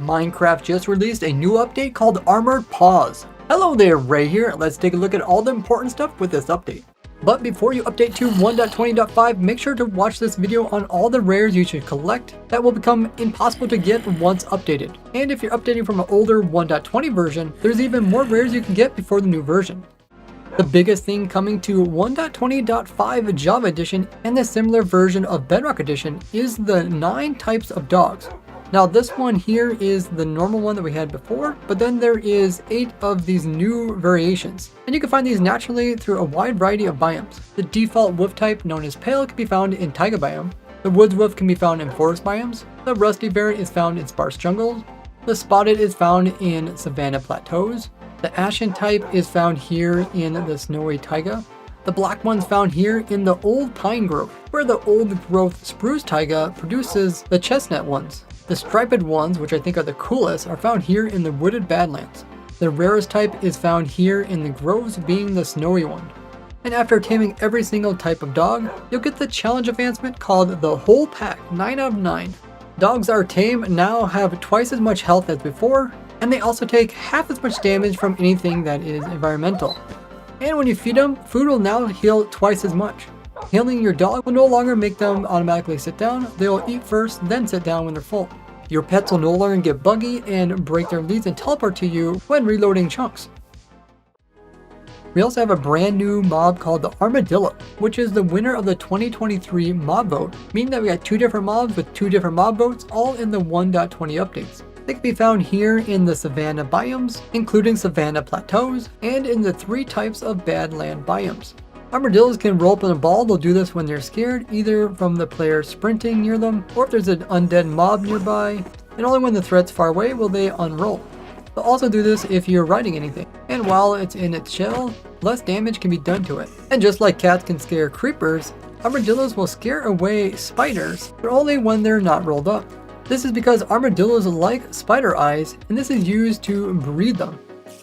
Minecraft just released a new update called Armored Paws. Hello there, Ray here. Let's take a look at all the important stuff with this update. But before you update to 1.20.5, make sure to watch this video on all the rares you should collect that will become impossible to get once updated. And if you're updating from an older 1.20 version, there's even more rares you can get before the new version. The biggest thing coming to 1.20.5 Java Edition and the similar version of Bedrock Edition is the 9 types of dogs. Now this one here is the normal one that we had before, but then there is 8 of these new variations. And you can find these naturally through a wide variety of biomes. The default wolf type known as pale can be found in taiga biome. The woods wolf can be found in forest biomes. The rusty variant is found in sparse jungles. The spotted is found in savanna plateaus. The ashen type is found here in the snowy taiga. The black one's found here in the old pine growth, where the old growth spruce taiga produces the chestnut ones. The striped ones, which I think are the coolest, are found here in the wooded badlands. The rarest type is found here in the groves, being the snowy one. And after taming every single type of dog, you'll get the challenge advancement called the whole pack 9 out of 9. Dogs are tame now have twice as much health as before, and they also take half as much damage from anything that is environmental. And when you feed them, food will now heal twice as much. Healing your dog will no longer make them automatically sit down. They'll eat first, then sit down when they're full. Your pets will no longer get buggy and break their leads and teleport to you when reloading chunks. We also have a brand new mob called the Armadillo, which is the winner of the 2023 mob vote, meaning that we got 2 different mobs with 2 different mob votes, all in the 1.20 updates. They can be found here in the savanna biomes, including savanna plateaus, and in the 3 types of badland biomes. Armadillos can roll up in a ball. They'll do this when they're scared, either from the player sprinting near them, or if there's an undead mob nearby, and only when the threat's far away will they unroll. They'll also do this if you're riding anything, and while it's in its shell, less damage can be done to it. And just like cats can scare creepers, armadillos will scare away spiders, but only when they're not rolled up. This is because armadillos like spider eyes, and this is used to breed them.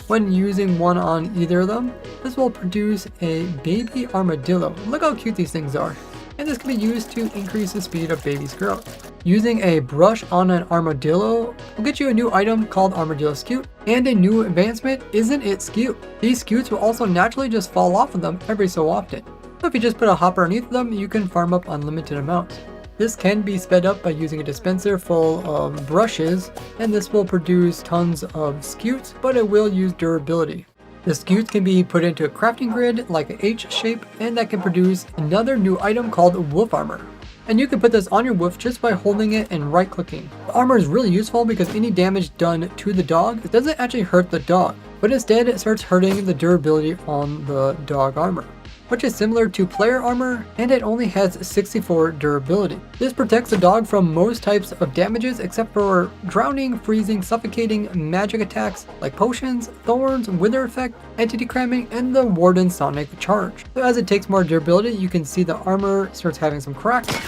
When using one on either of them, this will produce a baby armadillo. Look how cute these things are. And this can be used to increase the speed of baby's growth. Using a brush on an armadillo will get you a new item called Armadillo Scute, and a new advancement, Isn't It Scute? These scutes will also naturally just fall off of them every so often. So if you just put a hopper underneath them, you can farm up unlimited amounts. This can be sped up by using a dispenser full of brushes, and this will produce tons of scutes, but it will use durability. The scutes can be put into a crafting grid like an H shape, and that can produce another new item called wolf armor. And you can put this on your wolf just by holding it and right clicking. The armor is really useful because any damage done to the dog, it doesn't actually hurt the dog, but instead it starts hurting the durability on the dog armor, which is similar to player armor, and it only has 64 durability. This protects the dog from most types of damages except for drowning, freezing, suffocating, magic attacks like potions, thorns, wither effect, entity cramming, and the warden sonic charge. So as it takes more durability, you can see the armor starts having some cracks,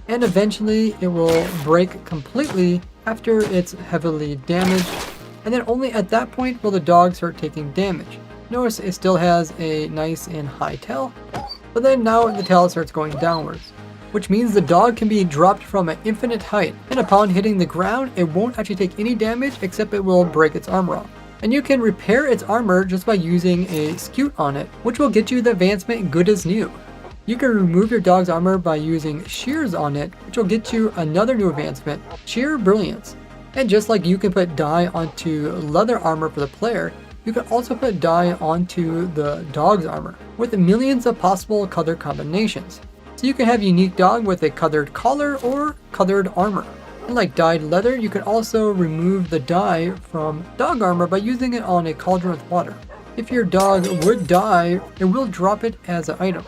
and eventually it will break completely after it's heavily damaged, and then only at that point will the dog start taking damage. Notice it still has a nice and high tail, but then now the tail starts going downwards, which means the dog can be dropped from an infinite height, and upon hitting the ground, it won't actually take any damage except it will break its armor off. And you can repair its armor just by using a scute on it, which will get you the advancement Good as New. You can remove your dog's armor by using shears on it, which will get you another new advancement, Sheer Brilliance. And just like you can put dye onto leather armor for the player, you can also put dye onto the dog's armor, with millions of possible color combinations. So you can have a unique dog with a colored collar or colored armor. And like dyed leather, you can also remove the dye from dog armor by using it on a cauldron with water. If your dog would die, it will drop it as an item.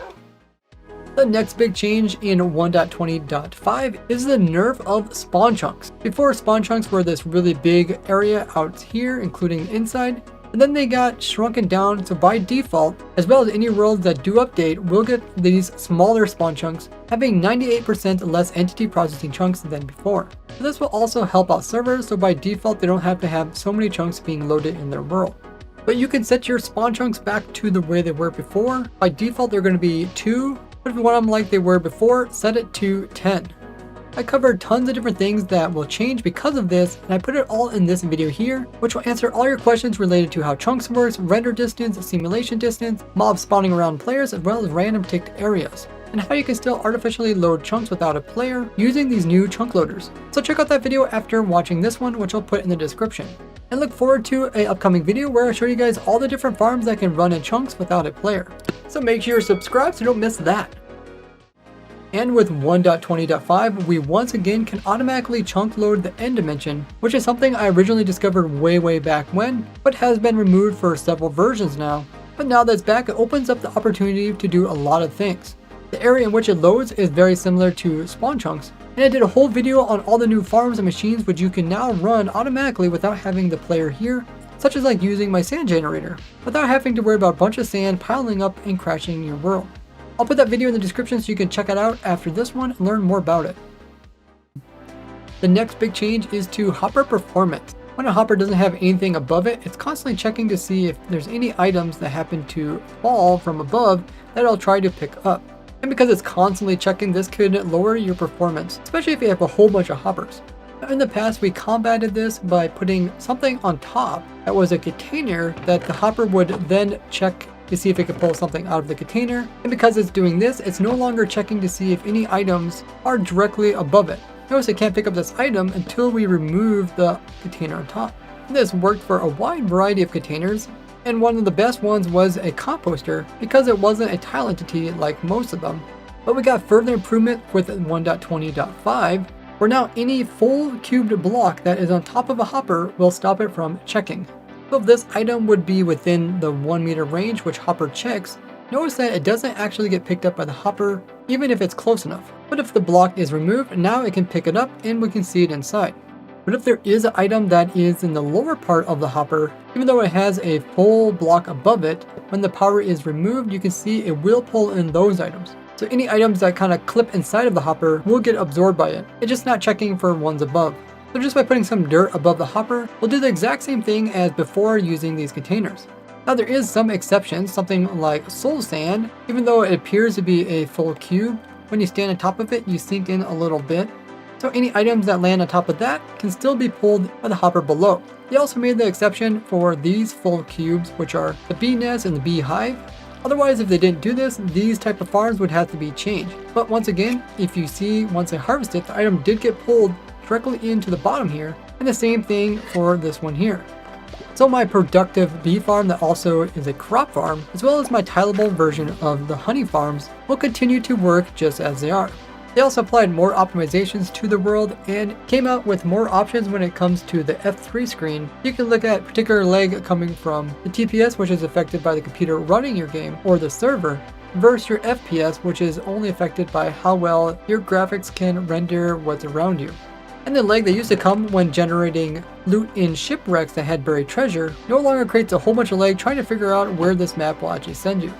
The next big change in 1.20.5 is the nerf of spawn chunks. Before, spawn chunks were this really big area out here, including inside, and then they got shrunken down, so by default, as well as any worlds that do update, will get these smaller spawn chunks, having 98% less entity processing chunks than before. So this will also help out servers, so by default they don't have to have so many chunks being loaded in their world. But you can set your spawn chunks back to the way they were before. By default they're going to be 2, but if you want them like they were before, set it to 10. I covered tons of different things that will change because of this, and I put it all in this video here, which will answer all your questions related to how chunks works, render distance, simulation distance, mobs spawning around players, as well as random ticked areas, and how you can still artificially load chunks without a player using these new chunk loaders. So check out that video after watching this one, which I'll put in the description. And look forward to an upcoming video where I show you guys all the different farms that can run in chunks without a player. So make sure you're subscribed so you don't miss that. And with 1.20.5, we once again can automatically chunk load the end dimension, which is something I originally discovered way back when, but has been removed for several versions now. But now that it's back, it opens up the opportunity to do a lot of things. The area in which it loads is very similar to spawn chunks, and I did a whole video on all the new farms and machines which you can now run automatically without having the player here, such as like using my sand generator, without having to worry about a bunch of sand piling up and crashing your world. I'll put that video in the description so you can check it out after this one and learn more about it. The next big change is to hopper performance. When a hopper doesn't have anything above it, it's constantly checking to see if there's any items that happen to fall from above that I'll try to pick up. And because it's constantly checking, this could lower your performance, especially if you have a whole bunch of hoppers. Now, in the past, we combated this by putting something on top that was a container that the hopper would then check to see if it could pull something out of the container. And because it's doing this, it's no longer checking to see if any items are directly above it. Notice it can't pick up this item until we remove the container on top. This worked for a wide variety of containers, and one of the best ones was a composter because it wasn't a tile entity like most of them. But we got further improvement with 1.20.5, where now any full cubed block that is on top of a hopper will stop it from checking. So if this item would be within the 1 meter range which hopper checks, notice that it doesn't actually get picked up by the hopper even if it's close enough. But if the block is removed, now it can pick it up and we can see it inside. But if there is an item that is in the lower part of the hopper, even though it has a full block above it, when the power is removed, you can see it will pull in those items. So any items that kind of clip inside of the hopper will get absorbed by it. It's just not checking for ones above. So just by putting some dirt above the hopper, we'll do the exact same thing as before using these containers. Now there is some exceptions, something like soul sand. Even though it appears to be a full cube, when you stand on top of it, you sink in a little bit. So any items that land on top of that can still be pulled by the hopper below. They also made the exception for these full cubes, which are the bee nest and the beehive. Otherwise, if they didn't do this, these type of farms would have to be changed. But once again, if you see, once I harvest it, the item did get pulled directly into the bottom here, and the same thing for this one here. So my productive bee farm that also is a crop farm, as well as my tileable version of the honey farms, will continue to work just as they are. They also applied more optimizations to the world and came out with more options when it comes to the F3 screen. You can look at particular lag coming from the TPS, which is affected by the computer running your game, or the server, versus your FPS, which is only affected by how well your graphics can render what's around you. And the lag that used to come when generating loot in shipwrecks that had buried treasure no longer creates a whole bunch of lag trying to figure out where this map will actually send you.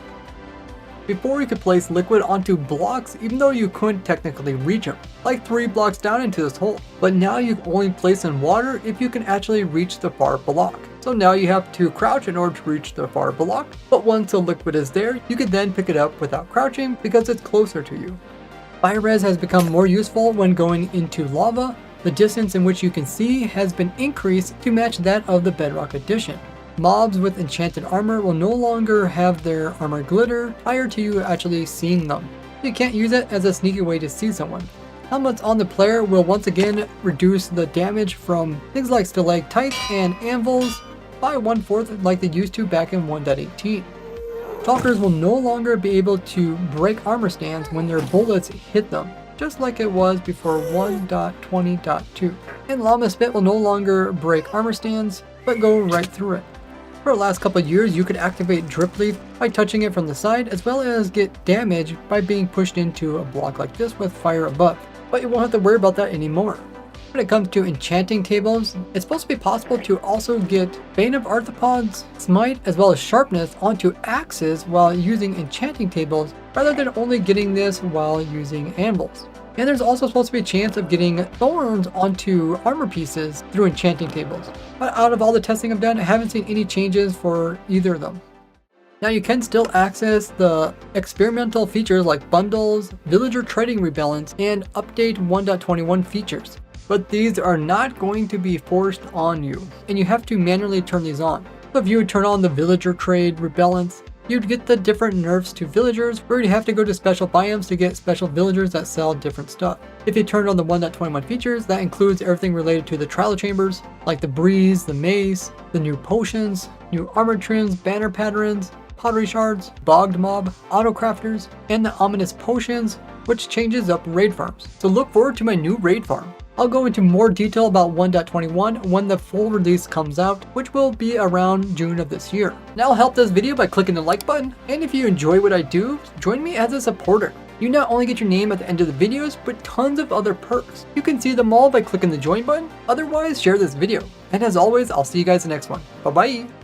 Before you could place liquid onto blocks even though you couldn't technically reach them, like 3 blocks down into this hole. But now you can only place in water if you can actually reach the far block. So now you have to crouch in order to reach the far block, but once the liquid is there, you can then pick it up without crouching because it's closer to you. Fire-res has become more useful when going into lava. The distance in which you can see has been increased to match that of the Bedrock Edition. Mobs with enchanted armor will no longer have their armor glitter prior to you actually seeing them. You can't use it as a sneaky way to see someone. Helmets on the player will once again reduce the damage from things like stalactites and anvils by 1/4 like they used to back in 1.18. Talkers will no longer be able to break armor stands when their bullets hit them, just like it was before 1.20.2. And Llama Spit will no longer break armor stands, but go right through it. For the last couple of years, you could activate Drip Leaf by touching it from the side, as well as get damage by being pushed into a block like this with fire above. But you won't have to worry about that anymore. When it comes to enchanting tables, it's supposed to be possible to also get Bane of Arthropods, Smite, as well as Sharpness onto axes while using enchanting tables, rather than only getting this while using anvils. And there's also supposed to be a chance of getting thorns onto armor pieces through enchanting tables. But out of all the testing I've done, I haven't seen any changes for either of them. Now you can still access the experimental features like bundles, villager trading rebalance, and update 1.21 features. But these are not going to be forced on you, and you have to manually turn these on. So if you would turn on the villager trade rebalance, you'd get the different nerfs to villagers, where you'd have to go to special biomes to get special villagers that sell different stuff. If you turn on the 1.21 features, that includes everything related to the trial chambers, like the breeze, the mace, the new potions, new armor trims, banner patterns, pottery shards, bogged mob, auto crafters, and the ominous potions, which changes up raid farms. So look forward to my new raid farm. I'll go into more detail about 1.21 when the full release comes out, which will be around June of this year. Now help this video by clicking the like button, and if you enjoy what I do, join me as a supporter. You not only get your name at the end of the videos, but tons of other perks. You can see them all by clicking the join button, otherwise share this video. And as always, I'll see you guys in the next one. Bye bye!